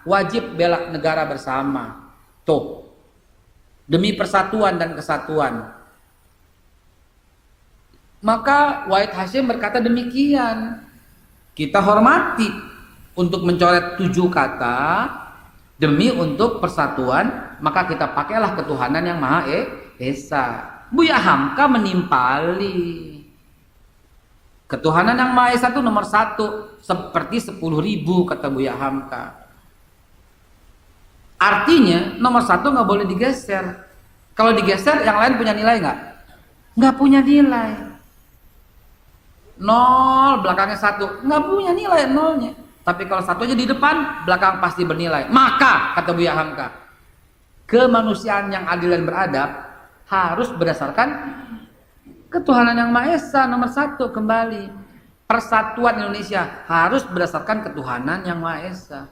wajib bela negara bersama. Tuh, demi persatuan dan kesatuan. Maka Wahid Hasyim berkata demikian. Kita hormati untuk mencoret 7 kata demi untuk persatuan, maka kita pakailah ketuhanan yang Maha Esa. Buya Hamka menimpali. Ketuhanan yang Maha Esa itu nomor 1, seperti 10.000 kata Buya Hamka. Artinya nomor 1 nggak boleh digeser. Kalau digeser, yang lain punya nilai nggak? Nggak punya nilai. 0 belakangnya 1 nggak punya nilai nolnya. Tapi kalau 1 aja di depan, belakang pasti bernilai. Maka kata Buya Hamka, kemanusiaan yang adil dan beradab harus berdasarkan ketuhanan yang Maha Esa nomor 1 kembali. Persatuan Indonesia harus berdasarkan ketuhanan yang Maha Esa.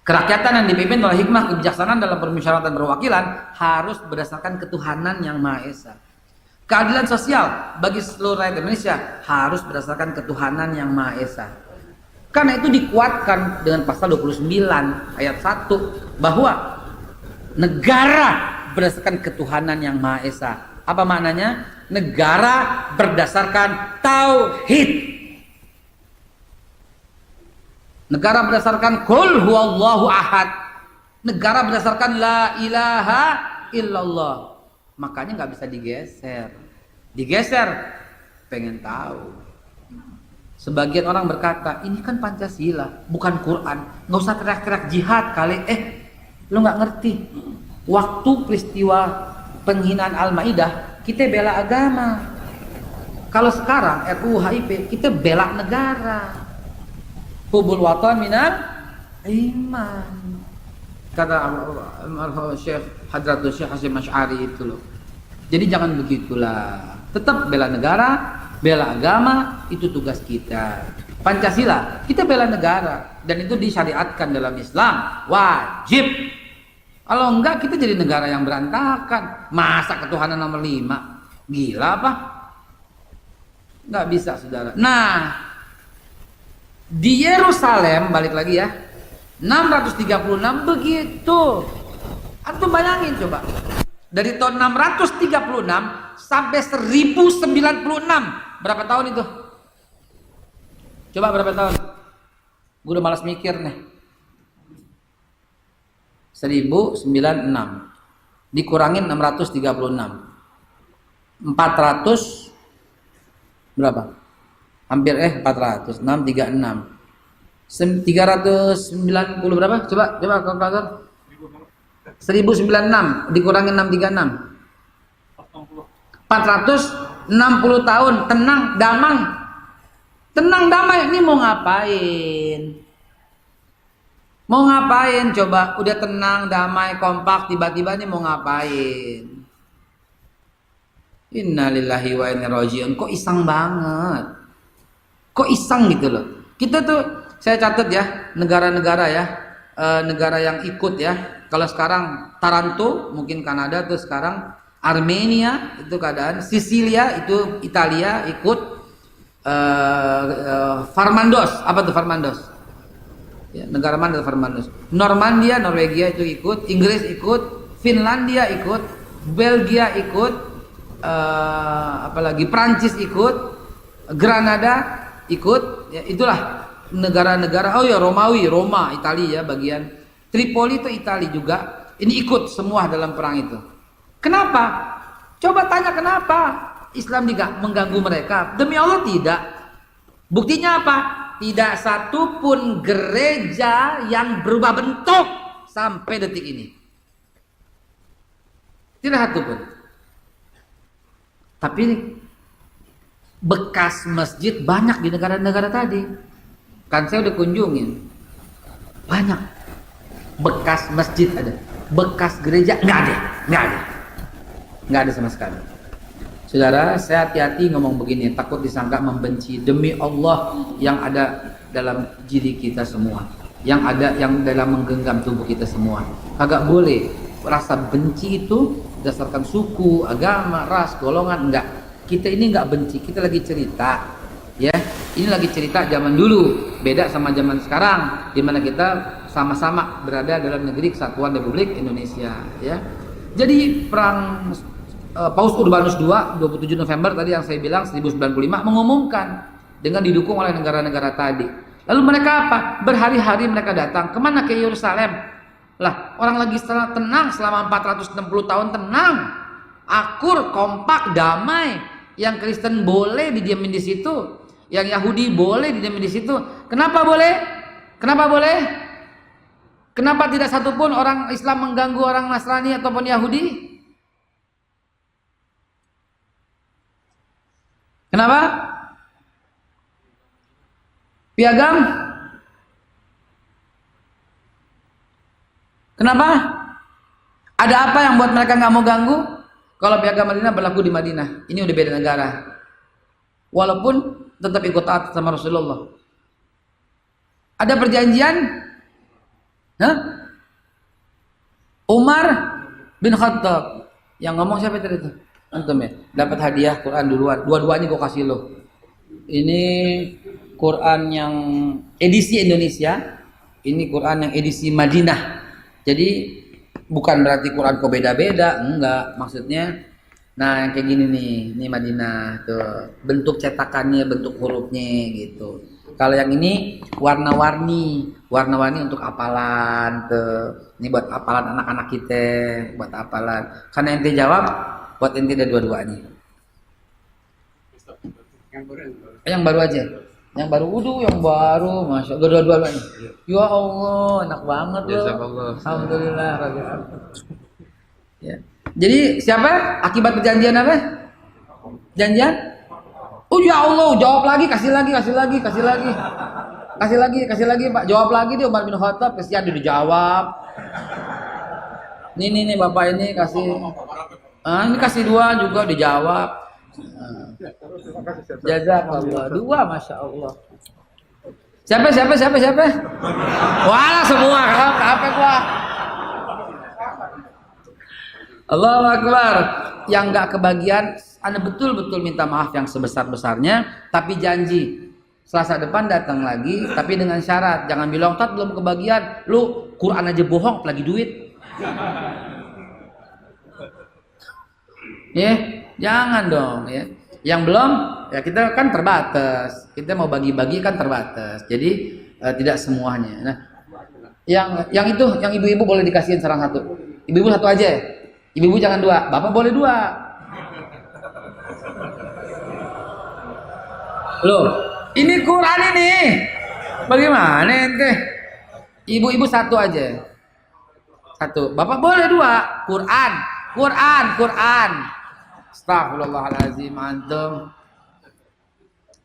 Kerakyatan yang dipimpin oleh hikmah kebijaksanaan dalam permusyawaratan perwakilan harus berdasarkan ketuhanan yang Maha Esa. Keadilan sosial bagi seluruh rakyat Indonesia harus berdasarkan ketuhanan yang Maha Esa. Karena itu dikuatkan dengan pasal 29 ayat 1 bahwa negara berdasarkan ketuhanan yang Maha Esa. Apa maknanya? Negara berdasarkan tauhid. Negara berdasarkan qul huwallahu ahad. Negara berdasarkan la ilaha illallah. Makanya nggak bisa digeser. Digeser, pengen tahu. Sebagian orang berkata, ini kan Pancasila, bukan Quran. Nggak usah teriak-teriak jihad kali. Lu nggak ngerti. Waktu peristiwa penghinaan Al-Maidah, kita bela agama. Kalau sekarang RUU HIP, kita bela negara. Hubul watan minal iman. Kata Syekh Hadratul Syekh Hasyim Asy'ari itu loh. Jadi jangan begitulah. Tetap bela negara, bela agama, itu tugas kita. Pancasila, kita bela negara, dan itu disyariatkan dalam Islam, wajib. Kalau enggak, kita jadi negara yang berantakan. Masa ketuhanan nomor 5? Gila apa? Nggak bisa, saudara. Nah, di Yerusalem, balik lagi ya, 636 begitu. Antum bayangin coba. Dari tahun 636 sampai 1096. Berapa tahun itu? Coba berapa tahun? Gue udah malas mikir nih. 1096 dikurangin 636. 400 berapa? Hampir 400. 636. 390 berapa? Coba kalkulator. 1096 dikurangin 636. 460 tahun tenang damai. Tenang damai, ini mau ngapain? Mau ngapain coba? Udah tenang damai kompak, tiba-tiba ini mau ngapain? Innalillahi wa inna ilaihi raji'un. Kok iseng banget? Kok iseng gitu loh. Kita tuh, saya catat ya, negara-negara ya, negara yang ikut ya. Kalau sekarang Taranto mungkin Kanada, tuh sekarang Armenia itu keadaan, Sisilia itu Italia ikut, Farmandos, apa tuh Farmandos? Ya, negara mana Farmandos? Normandia, Norwegia itu ikut, Inggris ikut, Finlandia ikut, Belgia ikut, apalagi Prancis ikut, Granada ikut, ya itulah negara-negara. Oh ya, Romawi, Roma, Italia ya bagian. Tripoli itu Italia juga. Ini ikut semua dalam perang itu. Kenapa? Coba tanya kenapa Islam tidak mengganggu mereka? Demi Allah tidak. Buktinya apa? Tidak satu pun gereja yang berubah bentuk sampai detik ini. Tidak satu pun. Tapi bekas masjid banyak di negara-negara tadi. Kan saya udah kunjungin. Banyak. Bekas masjid ada. Bekas gereja nggak ada. Nggak ada sama sekali. Saudara, saya hati-hati ngomong begini, takut disangka membenci. Demi Allah yang ada dalam diri kita semua, yang ada yang dalam menggenggam tubuh kita semua. Agak boleh rasa benci itu berdasarkan suku, agama, ras, golongan. Enggak. Kita ini enggak benci, kita lagi cerita, ya. Ini lagi cerita zaman dulu, beda sama zaman sekarang, di mana kita sama-sama berada dalam negeri Kesatuan Republik Indonesia. Ya, jadi perang Paus Urbanus II 27 November tadi yang saya bilang 1095 mengumumkan dengan didukung oleh negara-negara tadi. Lalu mereka apa? Berhari-hari mereka datang kemana? Ke Yerusalem. Lah, orang lagi tenang selama 460 tahun, tenang, akur, kompak, damai. Yang Kristen boleh didiamin di situ, yang Yahudi boleh didiamin di situ. Kenapa boleh? Kenapa boleh? Kenapa tidak satupun orang Islam mengganggu orang Nasrani ataupun Yahudi? Kenapa? Piagam? Kenapa? Ada apa yang buat mereka nggak mau ganggu? Kalau piagam Madinah berlaku di Madinah, ini udah beda negara. Walaupun tetap ikut taat sama Rasulullah. Ada perjanjian? Hah? Umar bin Khattab. Yang ngomong siapa tadi itu? Antum ya? Dapat hadiah Quran duluan. Dua-duanya gue kasih lo. Ini Quran yang edisi Indonesia. Ini Quran yang edisi Madinah. Jadi bukan berarti Quran kok beda-beda, enggak. Maksudnya, nah yang kayak gini nih, ini Madinah tuh, bentuk cetakannya, bentuk hurufnya gitu. Kalau yang ini warna-warni untuk hafalan tuh. Ini buat hafalan anak-anak kita, buat hafalan. Karena ente jawab, buat ente ada dua-duanya. Yang baru aja. Yang baru wudu, yang baru, masya Allah, dua-duanya. Ya Allah, enak banget loh. Alhamdulillah. Ya. Jadi siapa? Akibat perjanjian apa? Janjian? Oh ya Allah, jawab lagi, kasih lagi Pak, jawab lagi dia Umar bin Khattab, kesian dia dijawab. Nih Bapak ini kasih. Ini kasih dua juga dijawab. Jazakallah. Dua, masya Allah. Siapa? Wala semua, apa gua? Allahu Akbar. Yang nggak kebagian, Anda betul-betul minta maaf yang sebesar-besarnya, tapi janji Selasa depan datang lagi, tapi dengan syarat jangan bilang Tat belum kebagian, lu Quran aja bohong, apalagi duit. Ya, jangan dong ya. Yang belum, ya kita kan terbatas. Kita mau bagi-bagi kan terbatas. Jadi tidak semuanya. Nah, yang itu, yang ibu-ibu boleh dikasihin salah satu. Ibu-ibu satu aja. Ibu-ibu jangan dua. Bapak boleh dua. Loh, ini Quran ini. Bagaimana ente? Ibu-ibu satu aja. Satu. Bapak boleh dua. Quran. Astagfirullahaladzim, antum.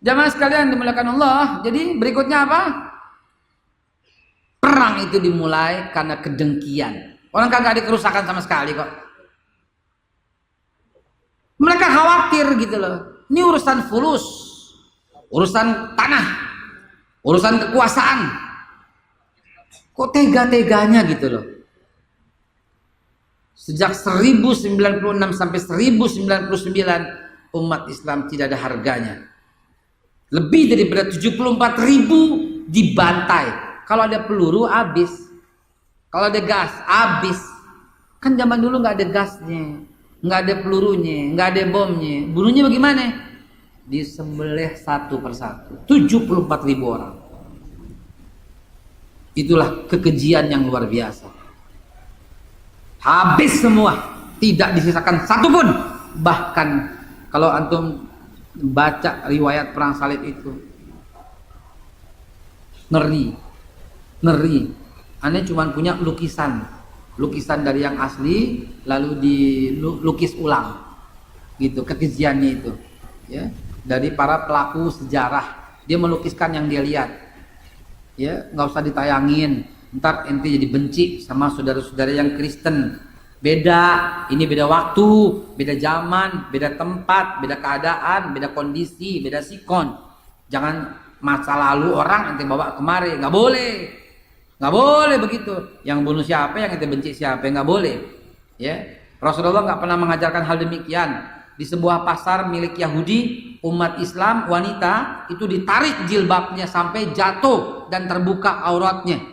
Jamaah sekalian dimuliakan Allah. Jadi berikutnya apa? Perang itu dimulai karena kedengkian. Orang kagak ada kerusakan sama sekali kok. Mereka khawatir gitu loh. Ini urusan fulus, urusan tanah, urusan kekuasaan. Kok tega-teganya gitu loh. Sejak 1096 sampai 1099 umat Islam tidak ada harganya. Lebih daripada 74.000 dibantai. Kalau ada peluru habis. Kalau ada gas habis. Kan zaman dulu nggak ada gasnya, nggak ada pelurunya, nggak ada bomnya. Bunuhnya bagaimana? Disembelih satu persatu. 74.000 orang. Itulah kekejian yang luar biasa. Habis semua, tidak disisakan satupun. Bahkan kalau antum baca riwayat perang salib itu, ngeri. Aneh cuma punya lukisan dari yang asli, lalu dilukis ulang, gitu kekejiannya itu, ya, dari para pelaku sejarah. Dia melukiskan yang dia lihat, ya, nggak usah ditayangin. Ntar ente jadi benci sama saudara-saudara yang Kristen. Beda, ini beda waktu, beda zaman, beda tempat, beda keadaan, beda kondisi, beda sikon. Jangan masa lalu orang ente bawa kemari, nggak boleh begitu. Yang bunuh siapa, yang ente benci siapa, nggak boleh. Ya, Rasulullah nggak pernah mengajarkan hal demikian. Di sebuah pasar milik Yahudi, umat Islam wanita itu ditarik jilbabnya sampai jatuh dan terbuka auratnya.